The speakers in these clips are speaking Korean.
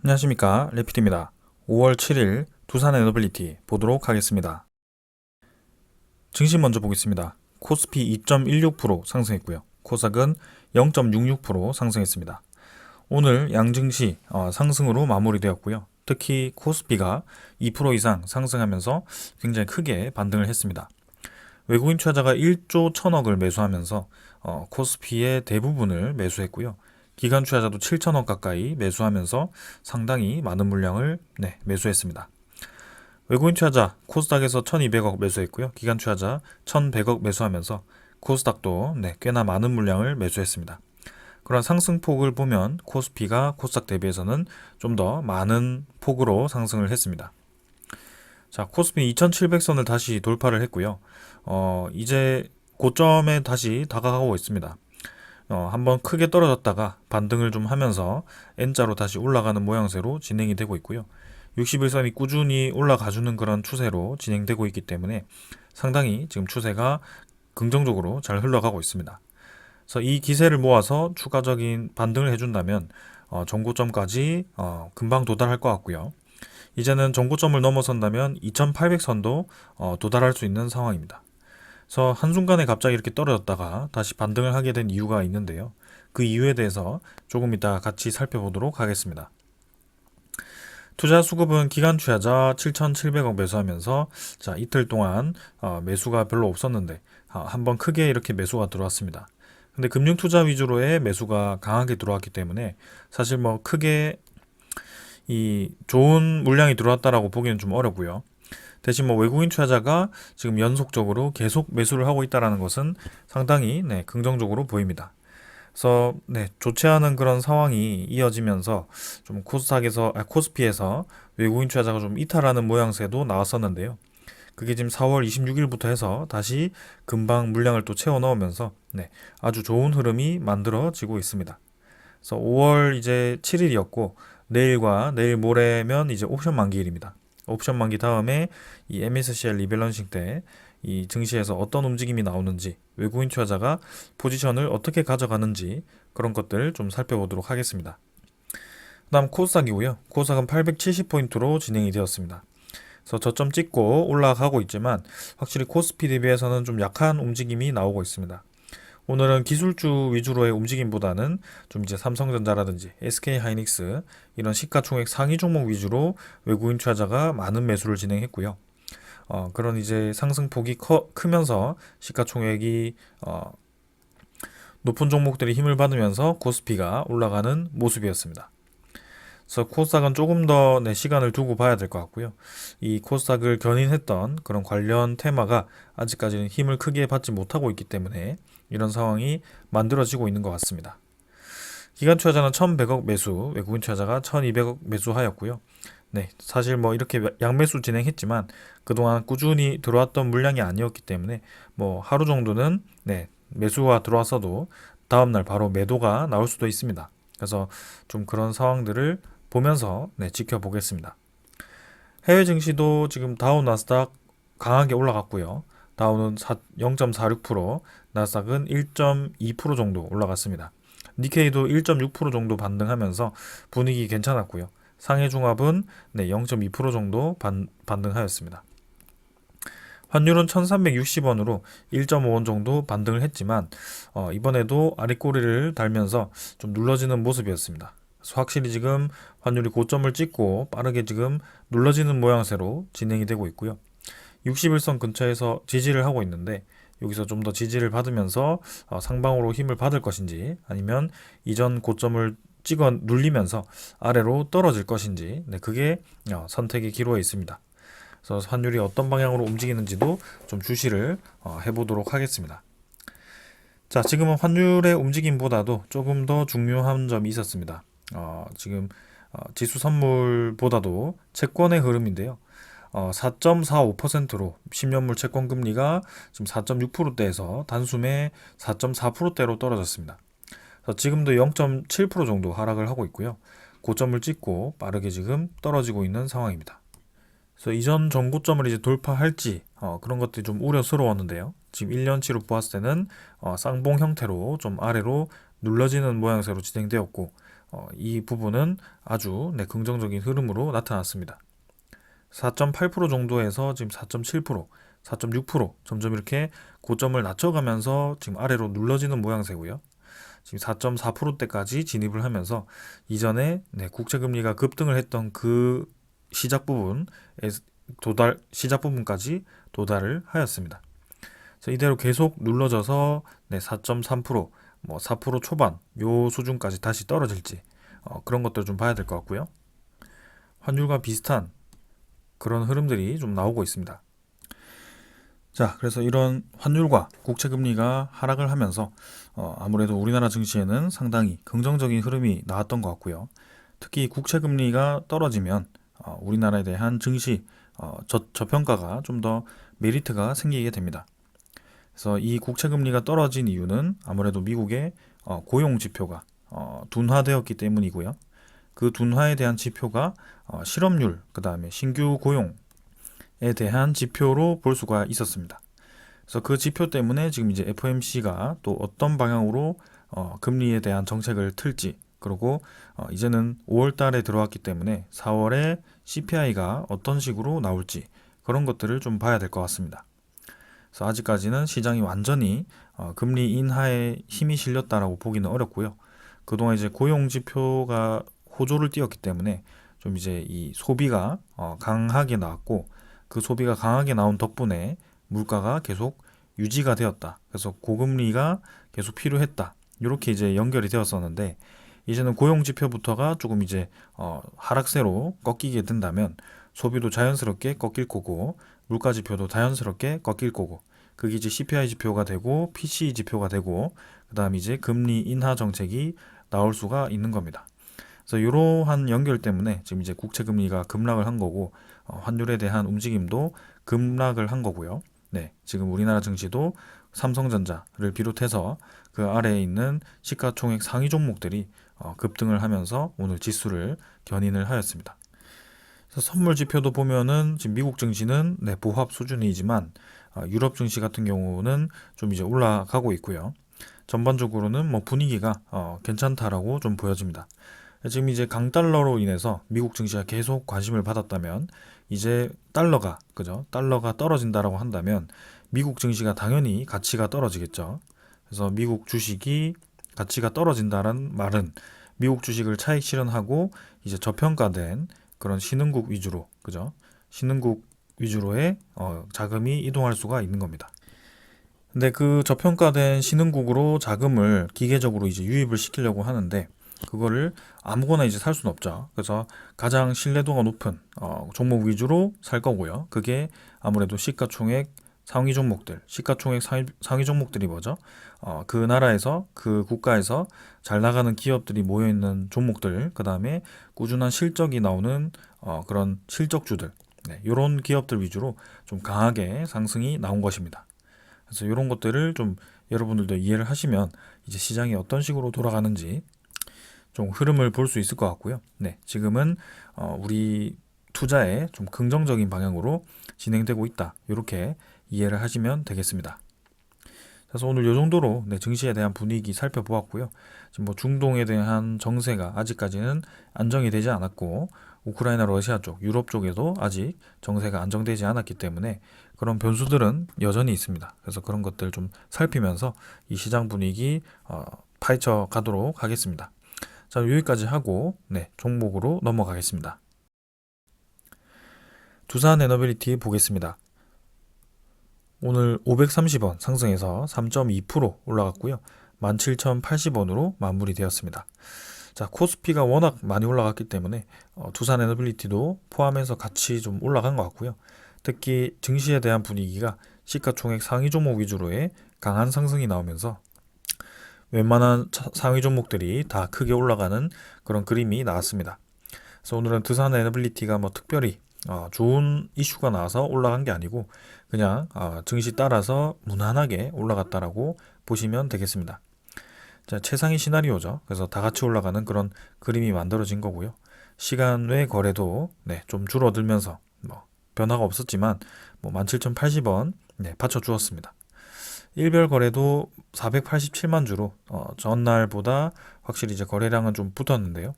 안녕하십니까, 레피드입니다. 5월 7일 두산 에너빌리티 보도록 하겠습니다. 증시 먼저 보겠습니다. 코스피 2.16% 상승했고요. 코스닥은 0.66% 상승했습니다. 오늘 양증시 상승으로 마무리되었고요. 특히 코스피가 2% 이상 상승하면서 굉장히 크게 반등을 했습니다. 외국인 투자자가 1조 1천억을 매수하면서 코스피의 대부분을 매수했고요. 기관 투자자도 7천억 가까이 매수하면서 상당히 많은 물량을 매수했습니다. 외국인 투자자 코스닥에서 1200억 매수했고요. 기관 투자자 1100억 매수하면서 코스닥도 꽤나 많은 물량을 매수했습니다. 그런 상승폭을 보면 코스피가 코스닥 대비해서는 좀 더 많은 폭으로 상승을 했습니다. 자, 코스피 2700선을 다시 돌파를 했고요. 이제 고점에 다시 다가가고 있습니다. 한번 크게 떨어졌다가 반등을 좀 하면서 N자로 다시 올라가는 모양새로 진행이 되고 있고요. 61선이 꾸준히 올라가주는 그런 추세로 진행되고 있기 때문에 상당히 지금 추세가 긍정적으로 잘 흘러가고 있습니다. 그래서 이 기세를 모아서 추가적인 반등을 해준다면 전고점까지 금방 도달할 것 같고요. 이제는 전고점을 넘어선다면 2800선도 도달할 수 있는 상황입니다. 그래서 한순간에 갑자기 이렇게 떨어졌다가 다시 반등을 하게 된 이유가 있는데요. 그 이유에 대해서 조금 이따 같이 살펴보도록 하겠습니다. 투자 수급은 기관 투자자 7,700억 매수하면서 자, 이틀 동안 매수가 별로 없었는데 한번 크게 이렇게 매수가 들어왔습니다. 근데 금융 투자 위주로의 매수가 강하게 들어왔기 때문에 사실 뭐 크게 이 좋은 물량이 들어왔다라고 보기는 좀 어렵고요. 대신 뭐 외국인 투자자가 지금 연속적으로 계속 매수를 하고 있다는 것은 상당히 긍정적으로 보입니다. 그래서 좋지 않은 그런 상황이 이어지면서 좀 코스피에서 외국인 투자자가 좀 이탈하는 모양새도 나왔었는데요. 그게 지금 4월 26일부터 해서 다시 금방 물량을 또 채워 넣으면서 아주 좋은 흐름이 만들어지고 있습니다. 그래서 5월 이제 7일이었고 내일과 내일 모레면 이제 옵션 만기일입니다. 옵션 만기 다음에 이 MSCI 리밸런싱 때 이 증시에서 어떤 움직임이 나오는지 외국인 투자자가 포지션을 어떻게 가져가는지 그런 것들 좀 살펴보도록 하겠습니다. 그 다음 코스닥이고요. 코스닥은 870포인트로 진행이 되었습니다. 그래서 저점 찍고 올라가고 있지만 확실히 코스피 대비해서는 좀 약한 움직임이 나오고 있습니다. 오늘은 기술주 위주로의 움직임보다는 좀 이제 삼성전자라든지 SK하이닉스 이런 시가총액 상위 종목 위주로 외국인 투자자가 많은 매수를 진행했고요. 그런 이제 상승폭이 크면서 시가총액이 높은 종목들이 힘을 받으면서 코스피가 올라가는 모습이었습니다. 그래서 코스닥은 조금 더 시간을 두고 봐야 될 것 같고요. 이 코스닥을 견인했던 그런 관련 테마가 아직까지는 힘을 크게 받지 못하고 있기 때문에 이런 상황이 만들어지고 있는 것 같습니다. 기관 투자자는 1100억 매수, 외국인 투자자가 1200억 매수하였고요. 사실 뭐 이렇게 양매수 진행했지만 그동안 꾸준히 들어왔던 물량이 아니었기 때문에 뭐 하루 정도는 매수가 들어왔어도 다음날 바로 매도가 나올 수도 있습니다. 그래서 좀 그런 상황들을 보면서 지켜보겠습니다. 해외 증시도 지금 다우 나스닥 강하게 올라갔고요. 다우는 0.46%, 나스닥은 1.2% 정도 올라갔습니다. 니케이도 1.6% 정도 반등하면서 분위기 괜찮았고요. 상해 중합은 0.2% 정도 반등하였습니다. 환율은 1360원으로 1.5원 정도 반등을 했지만 이번에도 아랫꼬리를 달면서 좀 눌러지는 모습이었습니다. 그래서 확실히 지금 환율이 고점을 찍고 빠르게 지금 눌러지는 모양새로 진행이 되고 있고요. 61선 근처에서 지지를 하고 있는데 여기서 좀 더 지지를 받으면서 상방으로 힘을 받을 것인지 아니면 이전 고점을 찍어 눌리면서 아래로 떨어질 것인지 그게 선택의 기로에 있습니다. 그래서 환율이 어떤 방향으로 움직이는지도 좀 주시를 해보도록 하겠습니다. 자, 지금은 환율의 움직임보다도 조금 더 중요한 점이 있었습니다. 지금 지수 선물보다도 채권의 흐름인데요. 4.45%로 10년물 채권 금리가 지금 4.6%대에서 단숨에 4.4%대로 떨어졌습니다. 지금도 0.7% 정도 하락을 하고 있고요. 고점을 찍고 빠르게 지금 떨어지고 있는 상황입니다. 그래서 이전 전고점을 이제 돌파할지 그런 것들이 좀 우려스러웠는데요. 지금 1년치로 보았을 때는 쌍봉 형태로 좀 아래로 눌러지는 모양새로 진행되었고 이 부분은 아주 긍정적인 흐름으로 나타났습니다. 4.8% 정도에서 지금 4.7%, 4.6% 점점 이렇게 고점을 낮춰가면서 지금 아래로 눌러지는 모양새고요. 지금 4.4%대까지 진입을 하면서 이전에 국채금리가 급등을 했던 그 시작 부분까지 도달을 하였습니다. 그래서 이대로 계속 눌러져서 4.3%, 4% 초반 요 수준까지 다시 떨어질지 그런 것들을 좀 봐야 될 것 같고요. 환율과 비슷한 그런 흐름들이 좀 나오고 있습니다. 자, 그래서 이런 환율과 국채금리가 하락을 하면서 아무래도 우리나라 증시에는 상당히 긍정적인 흐름이 나왔던 것 같고요. 특히 국채금리가 떨어지면 우리나라에 대한 증시 저평가가 좀 더 메리트가 생기게 됩니다. 그래서 이 국채금리가 떨어진 이유는 아무래도 미국의 고용 지표가 둔화되었기 때문이고요. 그 둔화에 대한 지표가 실업률, 그 다음에 신규 고용에 대한 지표로 볼 수가 있었습니다. 그래서 그 지표 때문에 지금 이제 FOMC가 또 어떤 방향으로 금리에 대한 정책을 틀지, 그리고 이제는 5월 달에 들어왔기 때문에 4월에 CPI가 어떤 식으로 나올지 그런 것들을 좀 봐야 될 것 같습니다. 그래서 아직까지는 시장이 완전히 금리 인하에 힘이 실렸다라고 보기는 어렵고요. 그동안 이제 고용 지표가 호조를 띄웠기 때문에 좀 이제 이 소비가 강하게 나왔고, 그 소비가 강하게 나온 덕분에 물가가 계속 유지가 되었다. 그래서 고금리가 계속 필요했다. 이렇게 이제 연결이 되었었는데, 이제는 고용 지표부터가 조금 이제 하락세로 꺾이게 된다면 소비도 자연스럽게 꺾일 거고, 물가 지표도 자연스럽게 꺾일 거고, 그게 이제 CPI 지표가 되고 PCE 지표가 되고, 그다음 이제 금리 인하 정책이 나올 수가 있는 겁니다. 그래서 이러한 연결 때문에 지금 이제 국채 금리가 급락을 한 거고, 환율에 대한 움직임도 급락을 한 거고요. 네, 지금 우리나라 증시도 삼성전자를 비롯해서 그 아래에 있는 시가총액 상위 종목들이 급등을 하면서 오늘 지수를 견인을 하였습니다. 그래서 선물 지표도 보면은 지금 미국 증시는 보합 수준이지만 유럽 증시 같은 경우는 좀 이제 올라가고 있고요. 전반적으로는 뭐 분위기가 괜찮다라고 좀 보여집니다. 지금 이제 강달러로 인해서 미국 증시가 계속 관심을 받았다면, 이제 달러가 떨어진다라고 한다면 미국 증시가 당연히 가치가 떨어지겠죠. 그래서 미국 주식이 가치가 떨어진다는 말은 미국 주식을 차익 실현하고 이제 저평가된 그런 신흥국 위주로, 신흥국 위주로의 자금이 이동할 수가 있는 겁니다. 근데 그 저평가된 신흥국으로 자금을 기계적으로 이제 유입을 시키려고 하는데, 그거를 아무거나 이제 살 수는 없죠. 그래서 가장 신뢰도가 높은 종목 위주로 살 거고요. 그게 아무래도 시가총액 상위 종목들, 시가총액 상위 종목들이 뭐죠? 그 나라에서, 그 국가에서 잘 나가는 기업들이 모여 있는 종목들, 그 다음에 꾸준한 실적이 나오는 그런 실적주들, 이런 기업들 위주로 좀 강하게 상승이 나온 것입니다. 그래서 이런 것들을 좀 여러분들도 이해를 하시면 이제 시장이 어떤 식으로 돌아가는지 좀 흐름을 볼 수 있을 것 같고요. 네, 지금은 우리 투자에 좀 긍정적인 방향으로 진행되고 있다. 이렇게 이해를 하시면 되겠습니다. 그래서 오늘 이 정도로 증시에 대한 분위기 살펴보았고요. 지금 뭐 중동에 대한 정세가 아직까지는 안정이 되지 않았고, 우크라이나, 러시아 쪽, 유럽 쪽에도 아직 정세가 안정되지 않았기 때문에 그런 변수들은 여전히 있습니다. 그래서 그런 것들 좀 살피면서 이 시장 분위기 파헤쳐 가도록 하겠습니다. 자, 여기까지 하고 종목으로 넘어가겠습니다. 두산에너빌리티 보겠습니다. 오늘 530원 상승해서 3.2% 올라갔고요. 17,080원으로 마무리되었습니다. 자, 코스피가 워낙 많이 올라갔기 때문에 두산에너빌리티도 포함해서 같이 좀 올라간 것 같고요. 특히 증시에 대한 분위기가 시가총액 상위 종목 위주로의 강한 상승이 나오면서 웬만한 상위 종목들이 다 크게 올라가는 그런 그림이 나왔습니다. 그래서 오늘은 두산에너빌리티가 뭐 특별히 좋은 이슈가 나와서 올라간 게 아니고 그냥 증시 따라서 무난하게 올라갔다라고 보시면 되겠습니다. 자, 최상위 시나리오죠. 그래서 다 같이 올라가는 그런 그림이 만들어진 거고요. 시간 외 거래도 좀 줄어들면서 뭐 변화가 없었지만 뭐 17,080원 받쳐주었습니다. 일별 거래도 487만 주로 전날보다 확실히 이제 거래량은 좀 붙었는데요.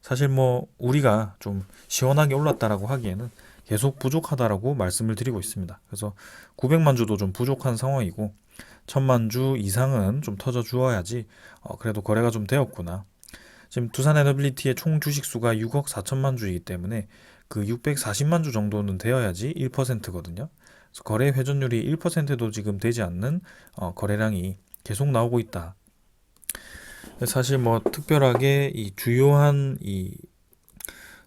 사실 뭐 우리가 좀 시원하게 올랐다라고 하기에는 계속 부족하다라고 말씀을 드리고 있습니다. 그래서 900만 주도 좀 부족한 상황이고 1000만 주 이상은 좀 터져 주어야지 그래도 거래가 좀 되었구나. 지금 두산 에너빌리티의 총 주식 수가 6억 4천만 주이기 때문에 그 640만 주 정도는 되어야지 1%거든요. 그래서 거래 회전율이 1%도 지금 되지 않는 거래량이 계속 나오고 있다. 사실 뭐 특별하게 이 주요한 이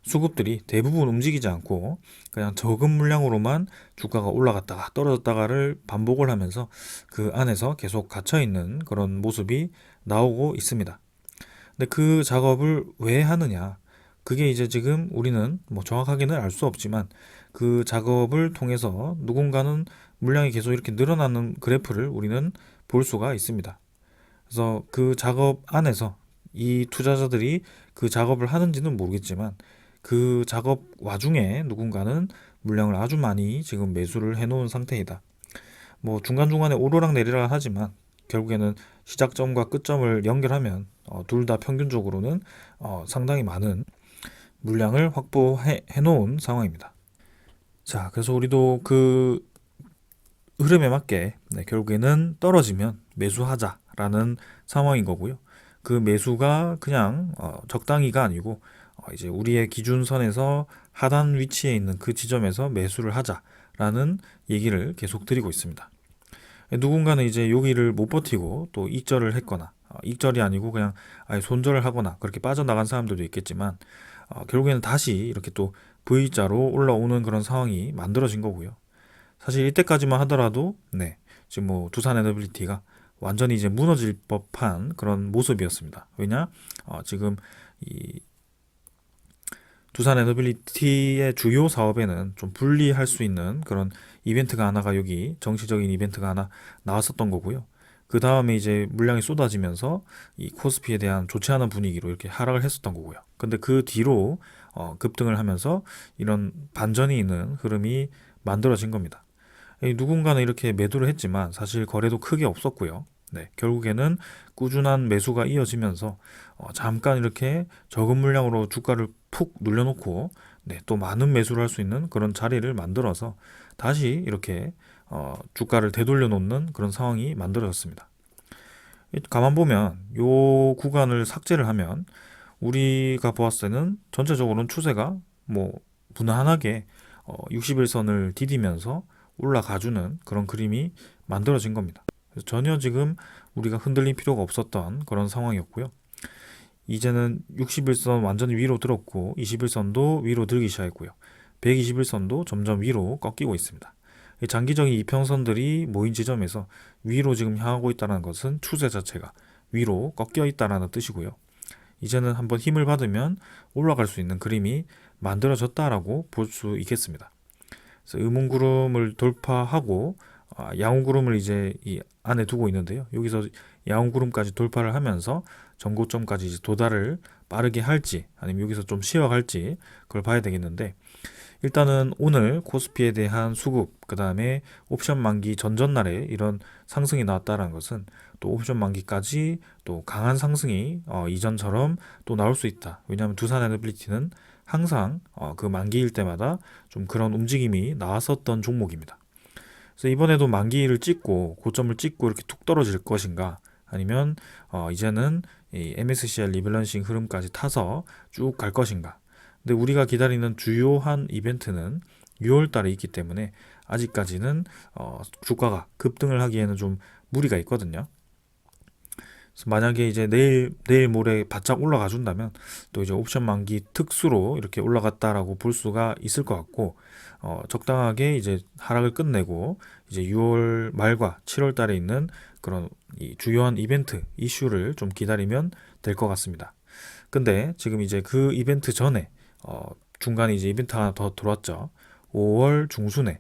수급들이 대부분 움직이지 않고 그냥 적은 물량으로만 주가가 올라갔다가 떨어졌다가를 반복을 하면서 그 안에서 계속 갇혀 있는 그런 모습이 나오고 있습니다. 근데 그 작업을 왜 하느냐? 그게 이제 지금 우리는 뭐 정확하게는 알 수 없지만 그 작업을 통해서 누군가는 물량이 계속 이렇게 늘어나는 그래프를 우리는 볼 수가 있습니다. 그래서 그 작업 안에서 이 투자자들이 그 작업을 하는지는 모르겠지만 그 작업 와중에 누군가는 물량을 아주 많이 지금 매수를 해놓은 상태이다. 뭐 중간중간에 오르락 내리락 하지만 결국에는 시작점과 끝점을 연결하면 둘 다 평균적으로는 상당히 많은 물량을 확보해 놓은 상황입니다. 자, 그래서 우리도 그 흐름에 맞게 결국에는 떨어지면 매수하자라는 상황인 거고요. 그 매수가 그냥 적당히가 아니고 이제 우리의 기준선에서 하단 위치에 있는 그 지점에서 매수를 하자라는 얘기를 계속 드리고 있습니다. 누군가는 이제 여기를 못 버티고 또 익절을 했거나 익절이 아니고 그냥 아예 손절을 하거나 그렇게 빠져나간 사람들도 있겠지만 결국에는 다시 이렇게 또 V자로 올라오는 그런 상황이 만들어진 거고요. 사실 이때까지만 하더라도 지금 뭐 두산 에너빌리티가 완전히 이제 무너질 법한 그런 모습이었습니다. 왜냐? 지금 이 두산 에너빌리티의 주요 사업에는 좀 분리할 수 있는 그런 이벤트가 하나가 여기 정치적인 이벤트가 하나 나왔었던 거고요. 그 다음에 이제 물량이 쏟아지면서 이 코스피에 대한 좋지 않은 분위기로 이렇게 하락을 했었던 거고요. 근데 그 뒤로 급등을 하면서 이런 반전이 있는 흐름이 만들어진 겁니다. 누군가는 이렇게 매도를 했지만 사실 거래도 크게 없었고요. 결국에는 꾸준한 매수가 이어지면서 잠깐 이렇게 적은 물량으로 주가를 푹 눌려놓고 또 많은 매수를 할 수 있는 그런 자리를 만들어서 다시 이렇게 주가를 되돌려 놓는 그런 상황이 만들어졌습니다. 가만 보면 요 구간을 삭제를 하면 우리가 보았을 때는 전체적으로는 추세가 뭐 무난하게 60일선을 디디면서 올라가주는 그런 그림이 만들어진 겁니다. 그래서 전혀 지금 우리가 흔들릴 필요가 없었던 그런 상황이었고요. 이제는 60일선 완전히 위로 들었고 21선도 위로 들기 시작했고요. 121선도 점점 위로 꺾이고 있습니다. 장기적인 이평선들이 모인 지점에서 위로 지금 향하고 있다는 것은 추세 자체가 위로 꺾여 있다는 뜻이고요. 이제는 한번 힘을 받으면 올라갈 수 있는 그림이 만들어졌다라고 볼 수 있겠습니다. 그래서 음운구름을 돌파하고 양운구름을 이제 이 안에 두고 있는데요. 여기서 양운구름까지 돌파를 하면서 전고점까지 이제 도달을 빠르게 할지 아니면 여기서 좀 쉬어갈지 그걸 봐야 되겠는데 일단은 오늘 코스피에 대한 수급 그 다음에 옵션 만기 전전날에 이런 상승이 나왔다는 것은 또 옵션 만기까지 또 강한 상승이 이전처럼 또 나올 수 있다. 왜냐하면 두산 에너빌리티는 항상 그 만기일 때마다 좀 그런 움직임이 나왔었던 종목입니다. 그래서 이번에도 만기를 찍고 고점을 찍고 이렇게 툭 떨어질 것인가 아니면 이제는 이 MSCI 리밸런싱 흐름까지 타서 쭉 갈 것인가. 근데 우리가 기다리는 주요한 이벤트는 6월 달에 있기 때문에 아직까지는 주가가 급등을 하기에는 좀 무리가 있거든요. 그래서 만약에 이제 내일 모레 바짝 올라가 준다면 또 이제 옵션 만기 특수로 이렇게 올라갔다라고 볼 수가 있을 것 같고 적당하게 이제 하락을 끝내고 이제 6월 말과 7월 달에 있는 그런 이 주요한 이벤트 이슈를 좀 기다리면 될 것 같습니다. 근데 지금 이제 그 이벤트 전에 중간에 이제 이벤트 하나 더 들어왔죠. 5월 중순에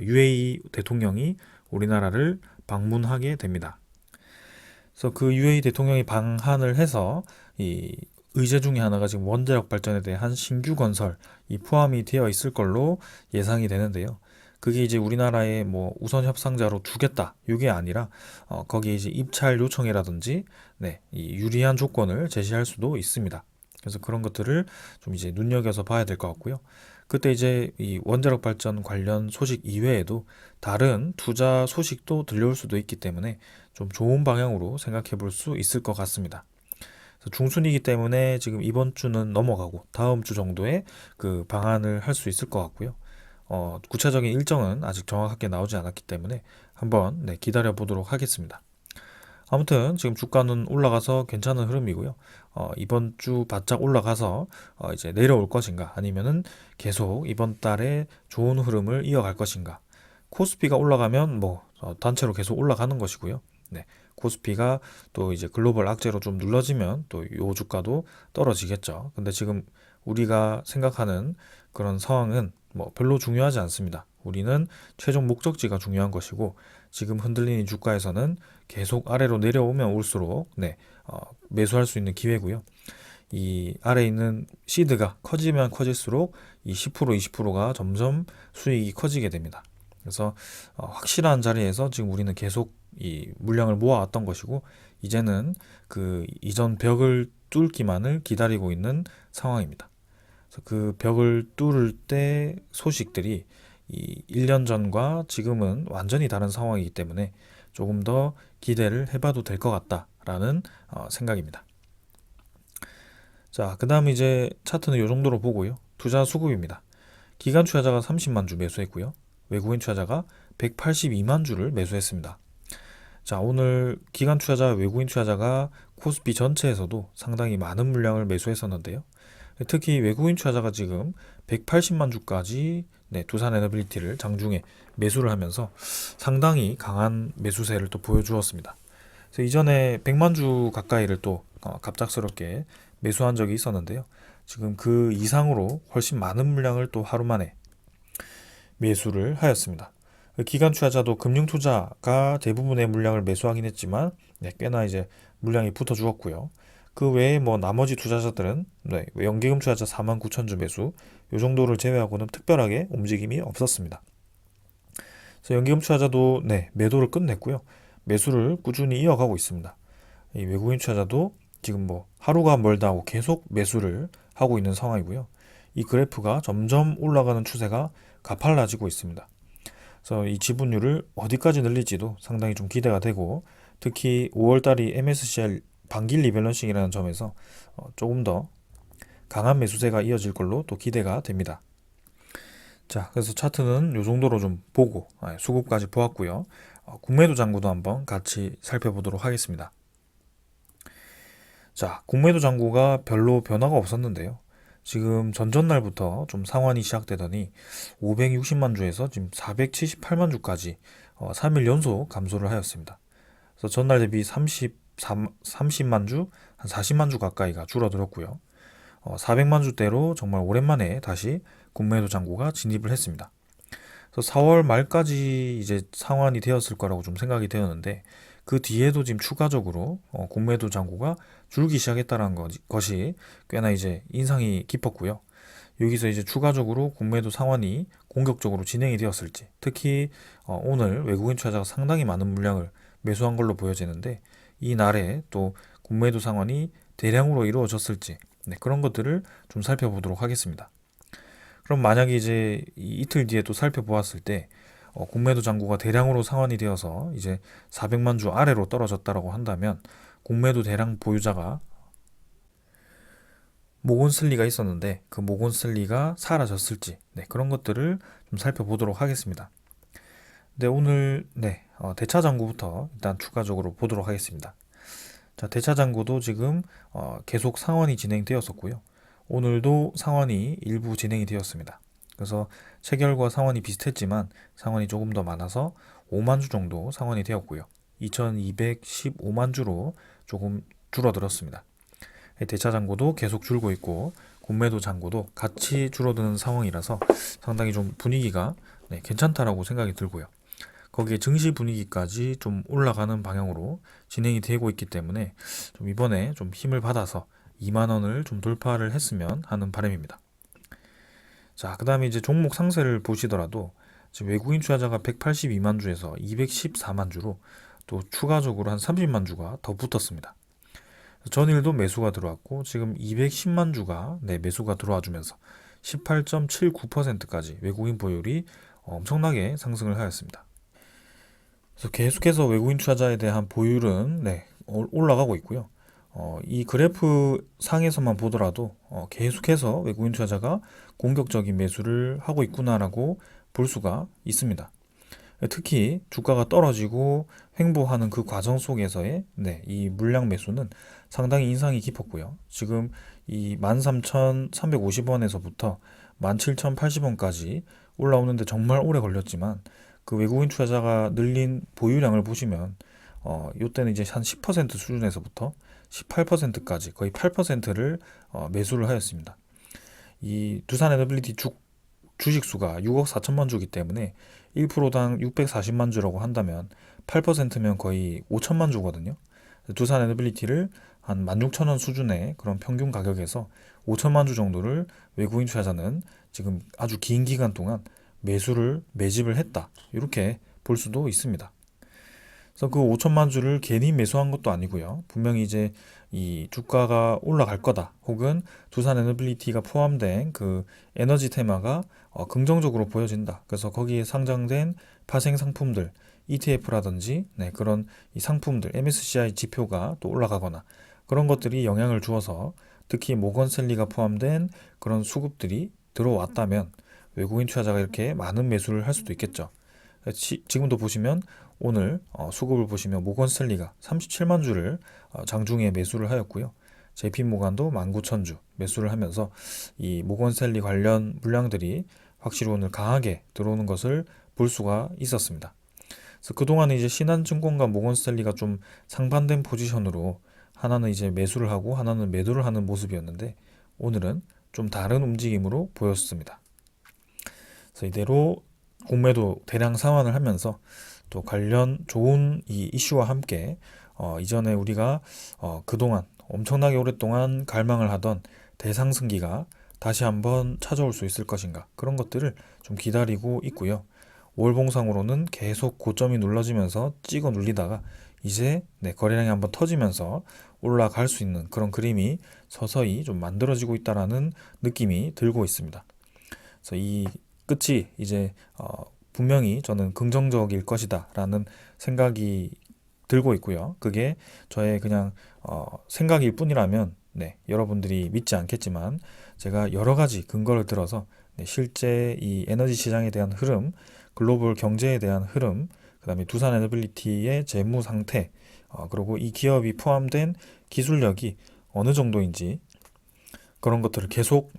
UAE 대통령이 우리나라를 방문하게 됩니다. 그래서 그 UAE 대통령이 방한을 해서 이 의제 중에 하나가 지금 원자력 발전에 대한 신규 건설 이 포함이 되어 있을 걸로 예상이 되는데요. 그게 이제 우리나라에 뭐 우선 협상자로 두겠다 이게 아니라 거기에 이제 입찰 요청이라든지 이 유리한 조건을 제시할 수도 있습니다. 그래서 그런 것들을 좀 이제 눈여겨서 봐야 될 것 같고요. 그때 이제 이 원자력 발전 관련 소식 이외에도 다른 투자 소식도 들려올 수도 있기 때문에 좀 좋은 방향으로 생각해 볼 수 있을 것 같습니다. 그래서 중순이기 때문에 지금 이번 주는 넘어가고 다음 주 정도에 그 방안을 할 수 있을 것 같고요. 구체적인 일정은 아직 정확하게 나오지 않았기 때문에 한번 기다려 보도록 하겠습니다. 아무튼 지금 주가는 올라가서 괜찮은 흐름이고요. 이번 주 바짝 올라가서 이제 내려올 것인가 아니면은 계속 이번 달에 좋은 흐름을 이어갈 것인가. 코스피가 올라가면 뭐 단체로 계속 올라가는 것이고요. 코스피가 또 이제 글로벌 악재로 좀 눌러지면 또 요 주가도 떨어지겠죠. 근데 지금 우리가 생각하는 그런 상황은 뭐 별로 중요하지 않습니다. 우리는 최종 목적지가 중요한 것이고 지금 흔들리는 주가에서는 계속 아래로 내려오면 올수록 매수할 수 있는 기회고요. 이 아래에 있는 시드가 커지면 커질수록 이 10%, 20%가 점점 수익이 커지게 됩니다. 그래서 확실한 자리에서 지금 우리는 계속 이 물량을 모아왔던 것이고 이제는 그 이전 벽을 뚫기만을 기다리고 있는 상황입니다. 그래서 그 벽을 뚫을 때 소식들이 이 1년 전과 지금은 완전히 다른 상황이기 때문에 조금 더 기대를 해봐도 될 것 같다라는 생각입니다. 자, 그 다음 이제 차트는 이 정도로 보고요. 투자 수급입니다. 기관 투자자가 30만 주 매수했고요. 외국인 투자자가 182만 주를 매수했습니다. 자, 오늘 기관 투자자, 외국인 투자자가 코스피 전체에서도 상당히 많은 물량을 매수했었는데요. 특히 외국인 투자자가 지금 180만 주까지 두산 에너빌리티를 장중에 매수를 하면서 상당히 강한 매수세를 또 보여주었습니다. 그래서 이전에 100만 주 가까이를 또 갑작스럽게 매수한 적이 있었는데요. 지금 그 이상으로 훨씬 많은 물량을 또 하루 만에 매수를 하였습니다. 기관 투자자도 금융 투자가 대부분의 물량을 매수하긴 했지만 꽤나 이제 물량이 붙어 주었고요. 그 외에 뭐 나머지 투자자들은 연기금 투자자 4만 9천 주 매수 이 정도를 제외하고는 특별하게 움직임이 없었습니다. 그래서 연기금 투자자도 매도를 끝냈고요. 매수를 꾸준히 이어가고 있습니다. 이 외국인 투자자도 지금 뭐 하루가 멀다 하고 계속 매수를 하고 있는 상황이고요. 이 그래프가 점점 올라가는 추세가 가팔라지고 있습니다. 그래서 이 지분율을 어디까지 늘릴지도 상당히 좀 기대가 되고 특히 5월달이 MSCI 반기 리밸런싱이라는 점에서 조금 더 강한 매수세가 이어질 걸로 또 기대가 됩니다. 자, 그래서 차트는 이 정도로 좀 보고 수급까지 보았고요. 국매도 장구도 한번 같이 살펴보도록 하겠습니다. 자, 국매도 장구가 별로 변화가 없었는데요. 지금 전전날부터 좀 상환이 시작되더니 560만 주에서 지금 478만 주까지 3일 연속 감소를 하였습니다. 그래서 전날 대비 30만 주, 한 40만 주 가까이가 줄어들었고요. 400만 주대로 정말 오랜만에 다시 국매도 장구가 진입을 했습니다. 그래서 4월 말까지 이제 상환이 되었을 거라고 좀 생각이 되었는데 그 뒤에도 지금 추가적으로 국매도 장구가 줄기 시작했다는 것이 꽤나 이제 인상이 깊었고요. 여기서 이제 추가적으로 국매도 상환이 공격적으로 진행이 되었을지 특히 오늘 외국인 투자자가 상당히 많은 물량을 매수한 걸로 보여지는데 이 날에 또 국매도 상환이 대량으로 이루어졌을지 그런 것들을 좀 살펴보도록 하겠습니다. 그럼 만약에 이제 이틀 뒤에 또 살펴보았을 때 국매도 장구가 대량으로 상환이 되어서 이제 400만 주 아래로 떨어졌다라고 한다면 국매도 대량 보유자가 모건슬리가 있었는데 그 모건슬리가 사라졌을지 그런 것들을 좀 살펴보도록 하겠습니다. 네, 오늘 대차 장구부터 일단 추가적으로 보도록 하겠습니다. 자, 대차 장구도 지금 계속 상환이 진행되었었고요. 오늘도 상환이 일부 진행이 되었습니다. 그래서 체결과 상환이 비슷했지만 상환이 조금 더 많아서 5만 주 정도 상환이 되었고요. 2215만 주로 조금 줄어들었습니다. 대차 잔고도 계속 줄고 있고 공매도 잔고도 같이 줄어드는 상황이라서 상당히 좀 분위기가 괜찮다라고 생각이 들고요. 거기에 증시 분위기까지 좀 올라가는 방향으로 진행이 되고 있기 때문에 좀 이번에 좀 힘을 받아서 2만 원을 좀 돌파를 했으면 하는 바람입니다. 자, 그 다음에 이제 종목 상세를 보시더라도 지금 외국인 투자자가 182만 주에서 214만 주로 또 추가적으로 한 30만 주가 더 붙었습니다. 전일도 매수가 들어왔고 지금 210만 주가 매수가 들어와 주면서 18.79%까지 외국인 보유율이 엄청나게 상승을 하였습니다. 그래서 계속해서 외국인 투자자에 대한 보유율은 올라가고 있고요. 이 그래프 상에서만 보더라도 계속해서 외국인 투자자가 공격적인 매수를 하고 있구나라고 볼 수가 있습니다. 특히 주가가 떨어지고 횡보하는 그 과정 속에서의 이 물량 매수는 상당히 인상이 깊었고요. 지금 이 13,350원에서부터 17,080원까지 올라오는데 정말 오래 걸렸지만 그 외국인 투자자가 늘린 보유량을 보시면 이때는 이제 한 10% 수준에서부터 18%까지 거의 8%를 매수를 하였습니다. 이 두산 에너빌리티 주식 수가 6억 4천만 주기 때문에 1%당 640만 주라고 한다면 8%면 거의 5천만 주거든요. 두산 에너빌리티를 한 16,000원 수준의 그런 평균 가격에서 5천만 주 정도를 외국인 투자자는 지금 아주 긴 기간 동안 매집을 했다. 이렇게 볼 수도 있습니다. 그래서 그 5천만 주를 괜히 매수한 것도 아니고요. 분명히 이제 이 주가가 올라갈 거다. 혹은 두산 에너빌리티가 포함된 그 에너지 테마가 긍정적으로 보여진다. 그래서 거기에 상장된 파생 상품들, ETF라든지 그런 이 상품들, MSCI 지표가 또 올라가거나 그런 것들이 영향을 주어서 특히 모건셀리가 포함된 그런 수급들이 들어왔다면 외국인 투자자가 이렇게 많은 매수를 할 수도 있겠죠. 지금도 보시면 오늘 수급을 보시면 모건스탠리가 37만 주를 장중에 매수를 하였고요. JP모간도 19,000주 매수를 하면서 이 모건스탠리 관련 물량들이 확실히 오늘 강하게 들어오는 것을 볼 수가 있었습니다. 그래서 그동안은 이제 신한증권과 모건스탠리가 좀 상반된 포지션으로 하나는 이제 매수를 하고 하나는 매도를 하는 모습이었는데 오늘은 좀 다른 움직임으로 보였습니다. 그래서 이대로 공매도 대량 상환을 하면서 또 관련 좋은 이 이슈와 함께 이전에 우리가 그동안 엄청나게 오랫동안 갈망을 하던 대상승기가 다시 한번 찾아올 수 있을 것인가 그런 것들을 좀 기다리고 있고요. 월봉상으로는 계속 고점이 눌러지면서 찍어 눌리다가 이제 거래량이 한번 터지면서 올라갈 수 있는 그런 그림이 서서히 좀 만들어지고 있다라는 느낌이 들고 있습니다. 그래서 이 끝이 이제 분명히 저는 긍정적일 것이다 라는 생각이 들고 있고요. 그게 저의 그냥 생각일 뿐이라면 여러분들이 믿지 않겠지만 제가 여러 가지 근거를 들어서 실제 이 에너지 시장에 대한 흐름, 글로벌 경제에 대한 흐름, 그 다음에 두산 에너빌리티의 재무 상태, 그리고 이 기업이 포함된 기술력이 어느 정도인지 그런 것들을 계속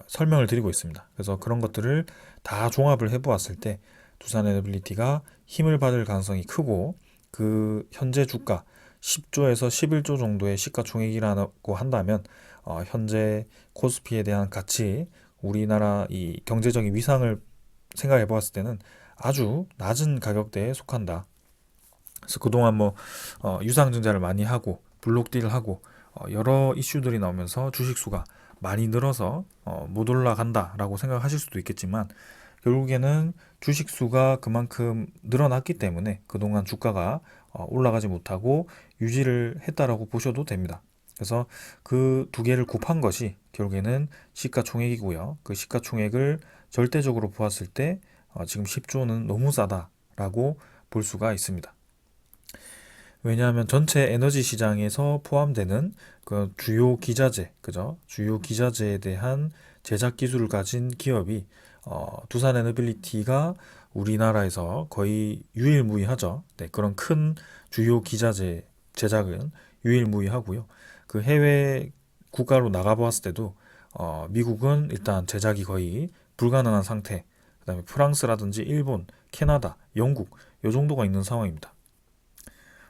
설명을 드리고 있습니다. 그래서 그런 것들을 다 종합을 해보았을 때 두산 에너빌리티가 힘을 받을 가능성이 크고 그 현재 주가 10조에서 11조 정도의 시가총액이라고 한다면 현재 코스피에 대한 가치, 우리나라 이 경제적인 위상을 생각해 보았을 때는 아주 낮은 가격대에 속한다. 그래서 그동안 유상증자를 많이 하고 블록딜을 하고 여러 이슈들이 나오면서 주식수가 많이 늘어서 못 올라간다라고 생각하실 수도 있겠지만 결국에는 주식수가 그만큼 늘어났기 때문에 그동안 주가가 올라가지 못하고 유지를 했다라고 보셔도 됩니다. 그래서 그 두 개를 곱한 것이 결국에는 시가총액이고요. 그 시가총액을 절대적으로 보았을 때 지금 10조는 너무 싸다라고 볼 수가 있습니다. 왜냐하면 전체 에너지 시장에서 포함되는 그 주요 기자재, 그죠? 주요 기자재에 대한 제작 기술을 가진 기업이 두산 에너빌리티가 우리나라에서 거의 유일무이하죠. 그런 큰 주요 기자재 제작은 유일무이하고요. 그 해외 국가로 나가보았을 때도 미국은 일단 제작이 거의 불가능한 상태. 그다음에 프랑스라든지 일본, 캐나다, 영국 요 정도가 있는 상황입니다.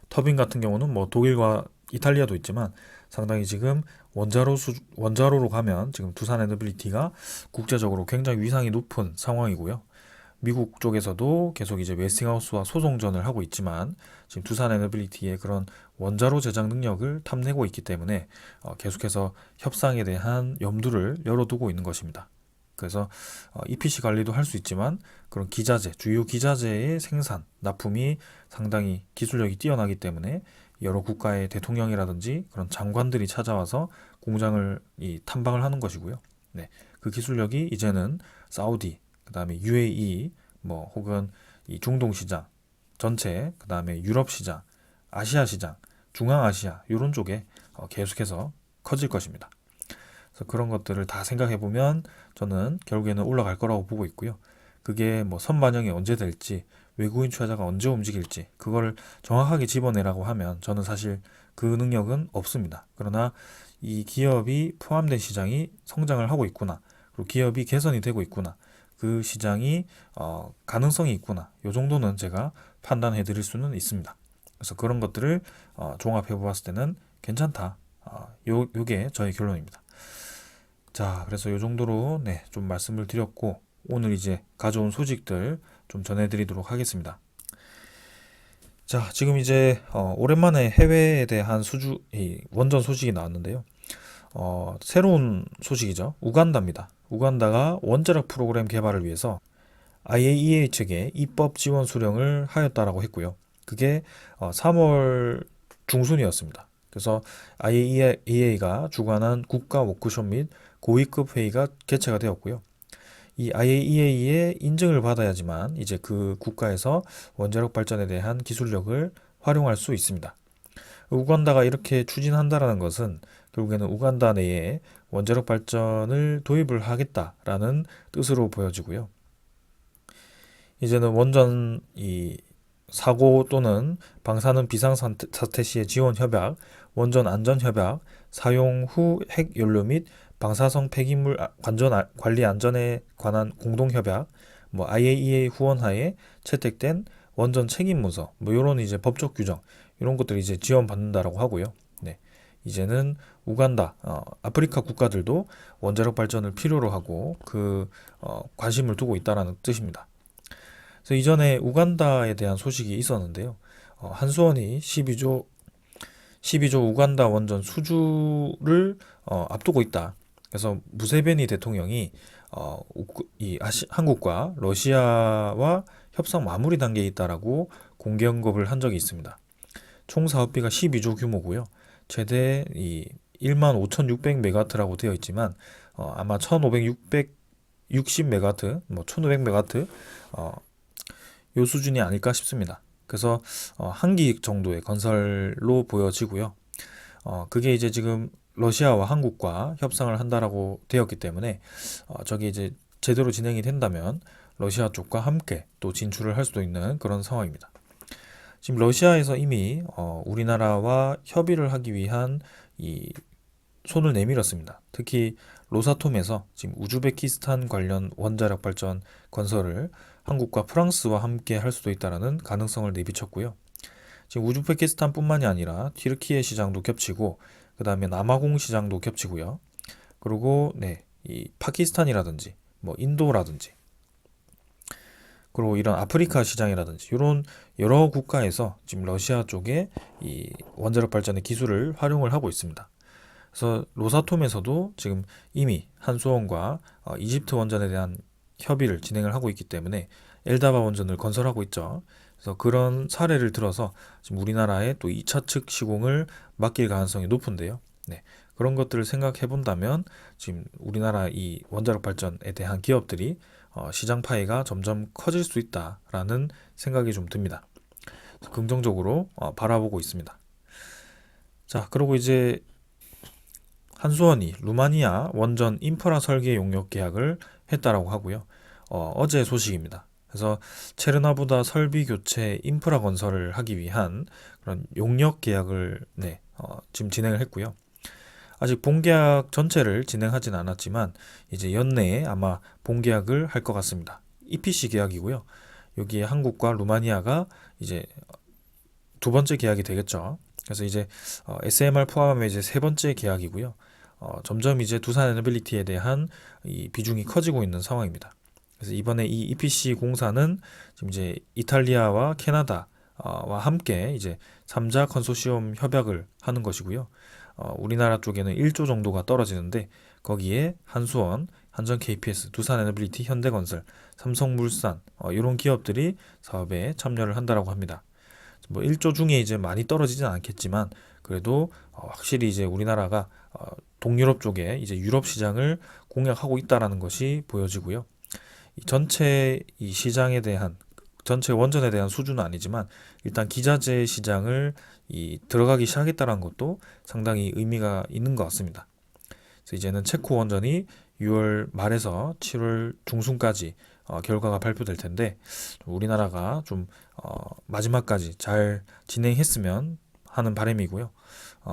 터빈 같은 경우는 독일과 이탈리아도 있지만 상당히 지금 원자로로 가면 지금 두산 에너빌리티가 국제적으로 굉장히 위상이 높은 상황이고요. 미국 쪽에서도 계속 이제 웨스팅하우스와 소송전을 하고 있지만 지금 두산 에너빌리티의 그런 원자로 제작 능력을 탐내고 있기 때문에 계속해서 협상에 대한 염두를 열어두고 있는 것입니다. 그래서 EPC 관리도 할 수 있지만 그런 기자재, 주요 기자재의 생산, 납품이 상당히 기술력이 뛰어나기 때문에 여러 국가의 대통령이라든지 그런 장관들이 찾아와서 공장을 탐방을 하는 것이고요. 네, 그 기술력이 이제는 사우디, 그다음에 UAE, 뭐 혹은 이 중동 시장 전체, 그다음에 유럽 시장, 아시아 시장, 중앙아시아 이런 쪽에 계속해서 커질 것입니다. 그래서 그런 것들을 다 생각해 보면 저는 결국에는 올라갈 거라고 보고 있고요. 그게 뭐 선반영이 언제 될지, 외국인 투자자가 언제 움직일지 그거를 정확하게 집어내라고 하면 저는 사실 그 능력은 없습니다. 그러나 이 기업이 포함된 시장이 성장을 하고 있구나, 그리고 기업이 개선이 되고 있구나, 그 시장이 가능성이 있구나, 요 정도는 제가 판단해 드릴 수는 있습니다. 그래서 그런 것들을 종합해 보았을 때는 괜찮다. 요게 저의 결론입니다. 자, 그래서 요 정도로 네, 좀 말씀을 드렸고 오늘 이제 가져온 소식들 좀 전해드리도록 하겠습니다. 자, 지금 이제 오랜만에 해외에 대한 원전 소식이 나왔는데요. 새로운 소식이죠. 우간다입니다. 우간다가 원자력 프로그램 개발을 위해서 IAEA 측에 입법 지원 수령을 하였다라고 했고요. 그게 3월 중순이었습니다. 그래서 IAEA가 주관한 국가 워크숍 및 고위급 회의가 개최가 되었고요. 이 IAEA의 인증을 받아야지만 이제 그 국가에서 원자력 발전에 대한 기술력을 활용할 수 있습니다. 우간다가 이렇게 추진한다라는 것은 결국에는 우간다 내에 원자력 발전을 도입을 하겠다라는 뜻으로 보여지고요. 이제는 원전 사고 또는 방사능 비상사태 시의 지원 협약, 원전 안전 협약, 사용 후 핵연료 및 방사성 폐기물 관리 안전에 관한 공동협약, 뭐 IAEA 후원하에 채택된 원전 책임 문서, 뭐 이런 이제 법적 규정 이런 것들이 이제 지원받는다라고 하고요. 네, 이제는 우간다, 아프리카 국가들도 원자력 발전을 필요로 하고 관심을 두고 있다라는 뜻입니다. 그래서 이전에 우간다에 대한 소식이 있었는데요. 한수원이 12조 우간다 원전 수주를 앞두고 있다. 그래서 무세베니 대통령이 한국과 러시아와 협상 마무리 단계에 있다라고 공개 언급을 한 적이 있습니다. 총 사업비가 12조 규모고요. 최대 15,600메가와트라고 되어 있지만 아마 1,560메가와트, 뭐 1,500메가와트 요 수준이 아닐까 싶습니다. 그래서 한 기 정도의 건설로 보여지고요. 그게 이제 지금 러시아와 한국과 협상을 한다라고 되었기 때문에 저게 이제 제대로 진행이 된다면 러시아 쪽과 함께 또 진출을 할 수도 있는 그런 상황입니다. 지금 러시아에서 이미 우리나라와 협의를 하기 위한 손을 내밀었습니다. 특히 로사톰에서 지금 우즈베키스탄 관련 원자력 발전 건설을 한국과 프랑스와 함께 할 수도 있다라는 가능성을 내비쳤고요. 지금 우즈베키스탄뿐만이 아니라 튀르키예 시장도 겹치고 그 다음에 남아공 시장도 겹치고요. 그리고 이 파키스탄이라든지 뭐 인도라든지 그리고 이런 아프리카 시장이라든지 이런 여러 국가에서 지금 러시아 쪽에 이 원자력 발전의 기술을 활용을 하고 있습니다. 그래서 로사톰에서도 지금 이미 한수원과 이집트 원전에 대한 협의를 진행을 하고 있기 때문에 엘다바 원전을 건설하고 있죠. 그래서 그런 사례를 들어서 지금 우리나라의 또 2차 측 시공을 맡길 가능성이 높은데요. 네, 그런 것들을 생각해 본다면 지금 우리나라 이 원자력 발전에 대한 기업들이 시장 파이가 점점 커질 수 있다라는 생각이 좀 듭니다. 긍정적으로 바라보고 있습니다. 자, 그리고 이제 한수원이 루마니아 원전 인프라 설계 용역 계약을 했다라고 하고요. 어제 소식입니다. 그래서 체르나보다 설비 교체 인프라 건설을 하기 위한 그런 용역 계약을 지금 진행을 했고요. 아직 본계약 전체를 진행하진 않았지만 이제 연내에 아마 본계약을 할 것 같습니다. EPC 계약이고요. 여기에 한국과 루마니아가 이제 두 번째 계약이 되겠죠. 그래서 이제 SMR 포함하면 이제 세 번째 계약이고요. 점점 이제 두산 에너빌리티에 대한 이 비중이 커지고 있는 상황입니다. 그래서 이번에 이 EPC 공사는 지금 이제 이탈리아와 캐나다와 함께 이제 3자 컨소시엄 협약을 하는 것이고요. 우리나라 쪽에는 1조 정도가 떨어지는데 거기에 한수원, 한전 KPS, 두산 에너빌리티, 현대건설, 삼성물산 이런 기업들이 사업에 참여를 한다라고 합니다. 뭐 1조 중에 이제 많이 떨어지진 않겠지만 그래도 확실히 이제 우리나라가 동유럽 쪽에 이제 유럽 시장을 공략하고 있다라는 것이 보여지고요. 이 전체 이 시장에 대한 전체 원전에 대한 수준은 아니지만 일단 기자재 시장을 들어가기 시작했다는 것도 상당히 의미가 있는 것 같습니다. 그래서 이제는 체코 원전이 6월 말에서 7월 중순까지 결과가 발표될 텐데 우리나라가 좀 마지막까지 잘 진행했으면 하는 바람이고요.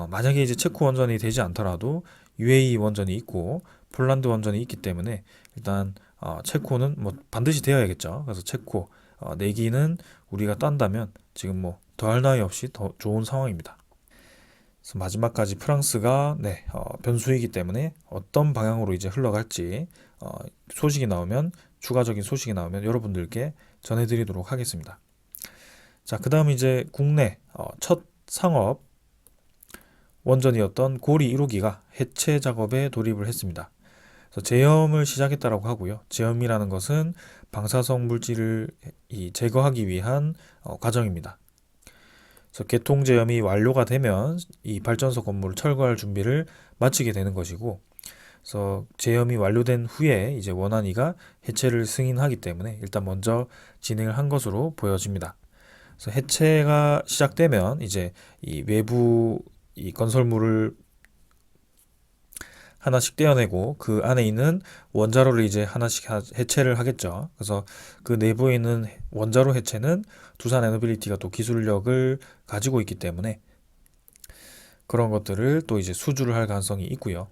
만약에 이제 체코 원전이 되지 않더라도 UAE 원전이 있고 폴란드 원전이 있기 때문에 일단 체코는 뭐 반드시 되어야겠죠. 그래서 체코 내기는 우리가 딴다면 지금 뭐 더할 나위 없이 더 좋은 상황입니다. 그래서 마지막까지 프랑스가 변수이기 때문에 어떤 방향으로 이제 흘러갈지 소식이 나오면 추가적인 소식이 나오면 여러분들께 전해드리도록 하겠습니다. 자, 그다음 이제 국내 첫 상업 원전이었던 고리 1호기가 해체 작업에 돌입을 했습니다. 그래서 제염을 시작했다라고 하고요. 제염이라는 것은 방사성 물질을 제거하기 위한 과정입니다. 그래서 개통 제염이 완료가 되면 이 발전소 건물을 철거할 준비를 마치게 되는 것이고, 그래서 제염이 완료된 후에 이제 원안위가 해체를 승인하기 때문에 일단 먼저 진행을 한 것으로 보여집니다. 그래서 해체가 시작되면 이제 이 외부 이 건설물을 하나씩 떼어내고 그 안에 있는 원자로를 이제 하나씩 해체를 하겠죠. 그래서 그 내부에 있는 원자로 해체는 두산 에너빌리티가 또 기술력을 가지고 있기 때문에 그런 것들을 또 이제 수주를 할 가능성이 있고요.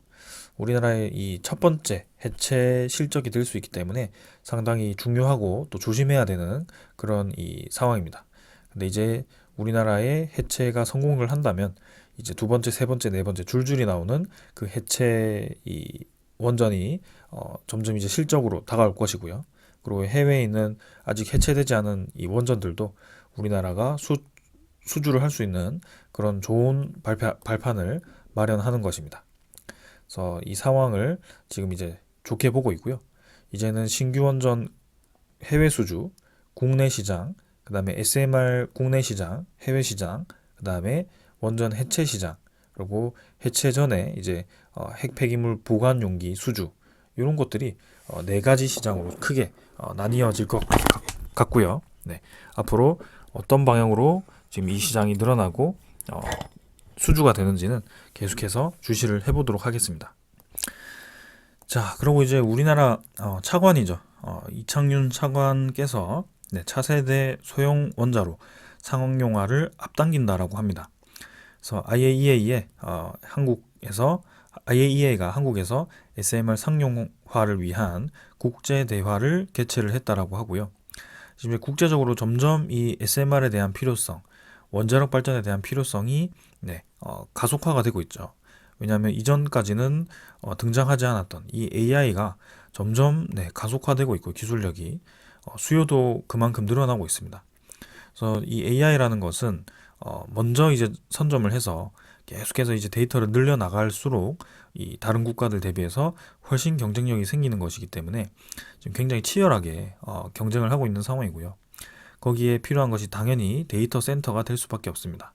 우리나라의 이 첫 번째 해체 실적이 될 수 있기 때문에 상당히 중요하고 또 조심해야 되는 그런 이 상황입니다. 근데 이제 우리나라의 해체가 성공을 한다면 이제 두 번째, 세 번째, 네 번째 줄줄이 나오는 그 해체 이 원전이 점점 이제 실적으로 다가올 것이고요. 그리고 해외에 있는 아직 해체되지 않은 이 원전들도 우리나라가 수주를 할 수 있는 그런 좋은 발판을 마련하는 것입니다. 그래서 이 상황을 지금 이제 좋게 보고 있고요. 이제는 신규 원전 해외 수주, 국내 시장, 그 다음에 SMR 국내 시장, 해외 시장, 그 다음에 원전 해체 시장, 그리고 해체 전에 이제 핵 폐기물 보관 용기 수주 이런 것들이 네 가지 시장으로 크게 나뉘어질 것 같고요. 네, 앞으로 어떤 방향으로 지금 이 시장이 늘어나고 수주가 되는지는 계속해서 주시를 해보도록 하겠습니다. 자, 그리고 이제 우리나라 차관이죠. 이창윤 차관께서 차세대 소형 원자로 상용화를 앞당긴다라고 합니다. 그래서 IAEA가 한국에서 SMR 상용화를 위한 국제 대화를 개최를 했다라고 하고요. 지금 국제적으로 점점 이 SMR에 대한 필요성, 원자력 발전에 대한 필요성이 가속화가 되고 있죠. 왜냐하면 이전까지는 등장하지 않았던 이 AI가 점점 가속화되고 있고 기술력이 수요도 그만큼 늘어나고 있습니다. 그래서 이 AI라는 것은 먼저 이제 선점을 해서 계속해서 이제 데이터를 늘려 나갈수록 이 다른 국가들 대비해서 훨씬 경쟁력이 생기는 것이기 때문에 지금 굉장히 치열하게 경쟁을 하고 있는 상황이고요. 거기에 필요한 것이 당연히 데이터 센터가 될 수밖에 없습니다.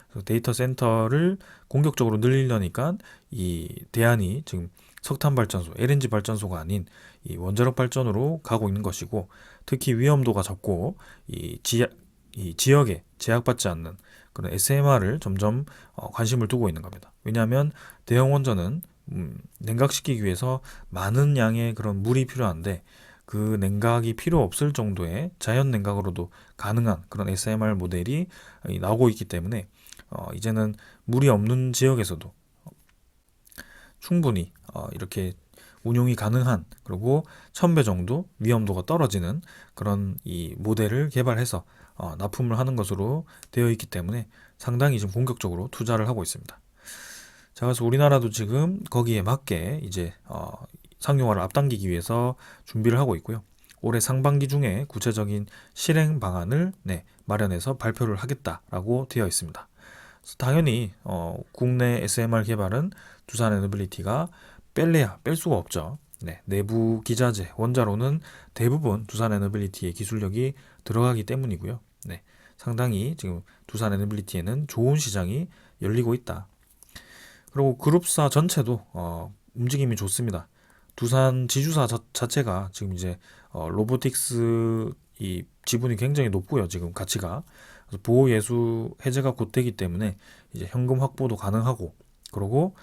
그래서 데이터 센터를 공격적으로 늘리려니까 이 대안이 지금 석탄 발전소, LNG 발전소가 아닌 이 원자력 발전으로 가고 있는 것이고, 특히 위험도가 적고 이 지역에 제약받지 않는 그런 SMR을 점점 관심을 두고 있는 겁니다. 왜냐하면 대형 원전은 냉각시키기 위해서 많은 양의 그런 물이 필요한데 그 냉각이 필요 없을 정도의 자연 냉각으로도 가능한 그런 SMR 모델이 나오고 있기 때문에 이제는 물이 없는 지역에서도 충분히 이렇게 운용이 가능한, 그리고 1000배 정도 위험도가 떨어지는 그런 이 모델을 개발해서 납품을 하는 것으로 되어 있기 때문에 상당히 지금 본격적으로 투자를 하고 있습니다. 자, 그래서 우리나라도 지금 거기에 맞게 이제 상용화를 앞당기기 위해서 준비를 하고 있고요. 올해 상반기 중에 구체적인 실행 방안을 마련해서 발표를 하겠다라고 되어 있습니다. 그래서 당연히 국내 SMR 개발은 두산 에너빌리티가 뺄 수가 없죠. 네, 내부 기자재, 원자로는 대부분 두산 에너빌리티의 기술력이 들어가기 때문이고요. 네, 상당히 지금 두산 에너빌리티에는 좋은 시장이 열리고 있다. 그리고 그룹사 전체도 움직임이 좋습니다. 두산 지주사 자체가 지금 이제 로보틱스 이 지분이 굉장히 높고요. 지금 가치가. 그래서 보호예수 해제가 곧 되기 때문에 이제 현금 확보도 가능하고, 그리고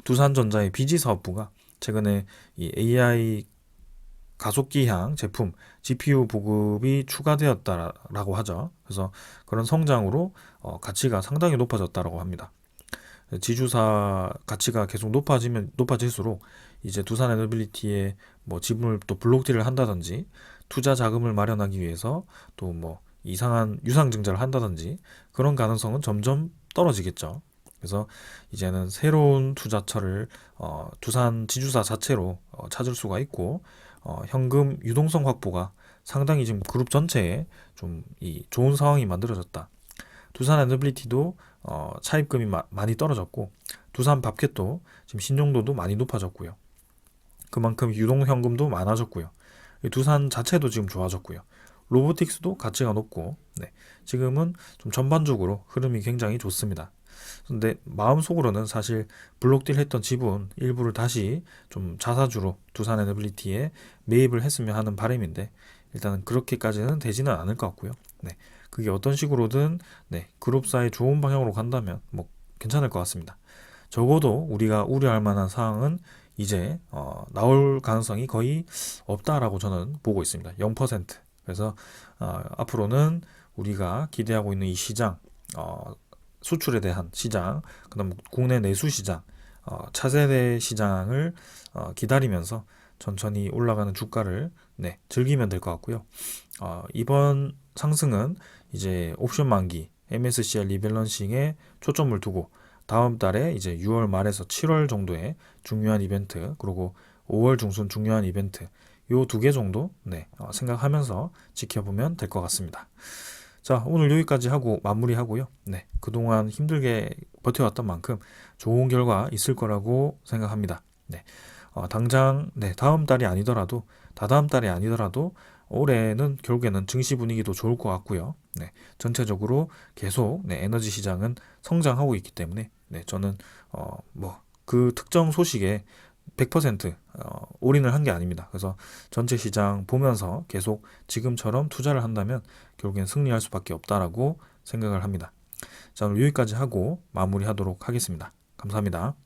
두산전자의 비지 사업부가 최근에 이 AI 가속기향 제품 GPU 보급이 추가되었다라고 하죠. 그래서 그런 성장으로 가치가 상당히 높아졌다라고 합니다. 지주사 가치가 계속 높아질수록 이제 두산 에너빌리티의 뭐 지분을 또 블록딜을 한다든지 투자 자금을 마련하기 위해서 또 뭐 이상한 유상증자를 한다든지 그런 가능성은 점점 떨어지겠죠. 그래서 이제는 새로운 투자처를 두산 지주사 자체로 찾을 수가 있고, 현금 유동성 확보가 상당히 지금 그룹 전체에 좀 이 좋은 상황이 만들어졌다. 두산 에너빌리티도 차입금이 많이 떨어졌고, 두산 밥켓도 지금 신용도도 많이 높아졌고요. 그만큼 유동현금도 많아졌고요. 두산 자체도 지금 좋아졌고요. 로보틱스도 가치가 높고, 네, 지금은 좀 전반적으로 흐름이 굉장히 좋습니다. 근데 마음속으로는 사실 블록딜 했던 지분 일부를 다시 좀 자사주로 두산 에너빌리티에 매입을 했으면 하는 바람인데, 일단은 그렇게까지는 되지는 않을 것 같고요. 네, 그게 어떤 식으로든 네, 그룹사의 좋은 방향으로 간다면 뭐 괜찮을 것 같습니다. 적어도 우리가 우려할 만한 사항은 이제 나올 가능성이 거의 없다라고 저는 보고 있습니다. 0%. 그래서 앞으로는 우리가 기대하고 있는 이 시장, 수출에 대한 시장, 그다음 국내 내수 시장, 차세대 시장을 기다리면서 천천히 올라가는 주가를 네, 즐기면 될 것 같고요. 이번 상승은 이제 옵션 만기, MSCI 리밸런싱에 초점을 두고 다음 달에 이제 6월 말에서 7월 정도에 중요한 이벤트, 그리고 5월 중순 중요한 이벤트, 요 두 개 정도 네, 생각하면서 지켜보면 될 것 같습니다. 자, 오늘 여기까지 하고 마무리하고요. 네, 그동안 힘들게 버텨왔던 만큼 좋은 결과 있을 거라고 생각합니다. 네, 당장 네, 다음 달이 아니더라도 다다음 달이 아니더라도 올해는 결국에는 증시 분위기도 좋을 것 같고요. 네, 전체적으로 계속 네, 에너지 시장은 성장하고 있기 때문에 네, 저는 뭐 그 특정 소식에 100% 올인을 한 게 아닙니다. 그래서 전체 시장 보면서 계속 지금처럼 투자를 한다면 결국엔 승리할 수밖에 없다라고 생각을 합니다. 자, 오늘 여기까지 하고 마무리하도록 하겠습니다. 감사합니다.